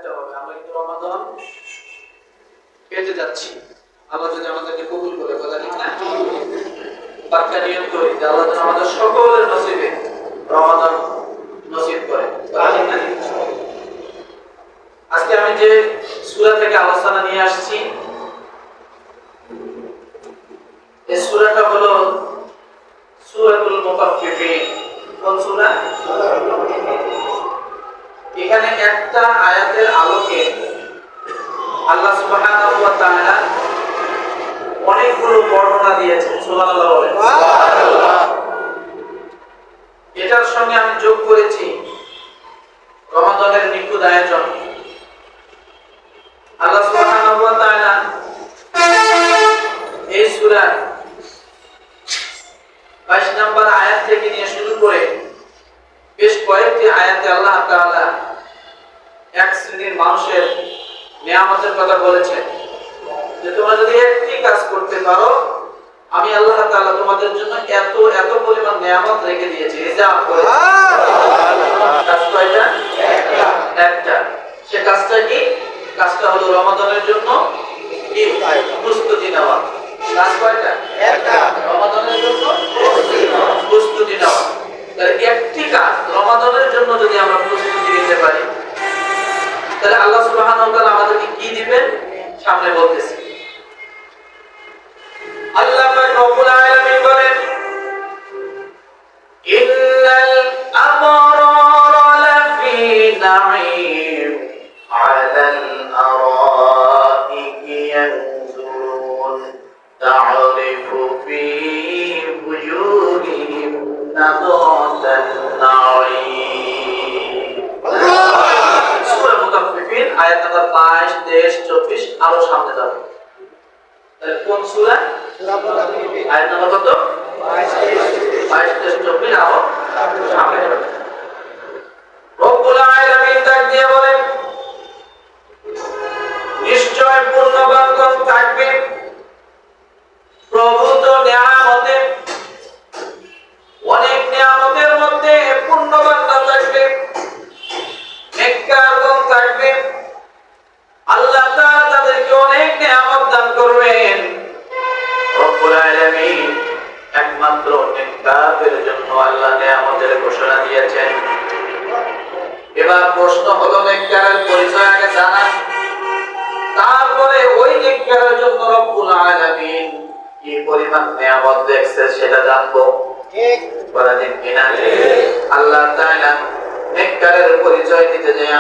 একটা হবে। আমরা কিন্তু রমাদান পেতে যাচ্ছি, আল্লাহ যদি আমাদেরকে কবুল করে, কথা ঠিক না? বাক্কা নিয়ত করি যে আল্লাহ যেন আমাদের সকলের নসিবে রমাদান নসিব করে, কথা ঠিক না? আজকে আমি যে সূরা থেকে আলোচনা নিয়ে আসছি, এই সূরাটা হলো সূরাতুল মুতাফফিফিন। কোন সূরা? এখানে একটা আয়াতের আলোকে আল্লাহ সুবহানাহু ওয়া তাআলা অনেকগুলো বর্ণনা দিয়েছেন। সুবহানাল্লাহ বলেন। সুবহানাল্লাহ। এটার সঙ্গে আমি যোগ করেছি রমাদানের নিখুঁত আয়োজন। আল্লাহ সুবহানাহু ওয়া তাআলা এই সূরা 22 নম্বর আয়াত থেকে নিয়ে শুরু করে বেশ কয়েকটি আয়াতে আল্লাহ তাআলা এক শ্রেণীর মানুষের নিয়ামতের কথা বলেছেন যে তোমরা যদি একটি কাজ করতে পারো, আমি আল্লাহ তাআলা তোমাদের জন্য এত এত পরিমাণ নিয়ামত রেখে দিয়েছি, রিজার্ভ করে। কাজ কয়টা? একটা। সে কাজটা কি? কাজটা হলো রমাদানের জন্য কি প্রস্তুতি নেওয়া। কাজ কয়টা? একটা। রমাদানের জন্য প্রস্তুতি নেওয়া। তাহলে একটি কাজ রমাদানের জন্য যদি আমরা প্রস্তুতি নিতে পারি, তাহলে আল্লাহ সুবহানাহু ওয়া তাআলা আমাদেরকে কি দিবেন সামনে বলতেছি। আল্লাহ পাক রব্বুল আলামিন বলেন, ইন্নাল আবরারা লাফি নাঈম আলাল আরাইকি ইয়ানজুরুন তা'রিফু ফি বুজুরিহিম নাদারাতান নাঈম। সূরা মুতাফফিফিন আয়াত নম্বর 22, 23, 24 আরো সামনে যাবে। তাহলে কোন সূরা? সূরা মুতাফফিফিন আয়াত নম্বর কত? 22, 23, 24 আরো সামনে যাবে। রব্বুল আলামিন ডাক দিয়ে বলেন, নিশ্চয় পূর্ণবান থাকবে প্রভূত নিয়ামতে, অনেক নিয়ামতের মধ্যে পূর্ণবানতা থাকবে, নেককারগণ থাকবে। আল্লাহ তাআলা তাদেরকে অনেক নিয়ামত দান করবেন। রব্বুল আলামিন একমাত্র নেককারদের জন্য আল্লাহ নিয়ামতের ঘোষণা দিয়েছেন। এবার প্রশ্ন হলো, নেককারের পরিচয় আগে জানা, তারপরে ওই নেককারের জন্য রব্বুল আলামিন কি পরিমাণ নিয়ামত দেখছে সেটা জানবো। ঠিক বলা ঠিক কিনা? আল্লাহ তাআলা নেককারের পরিচয় দিতে যায়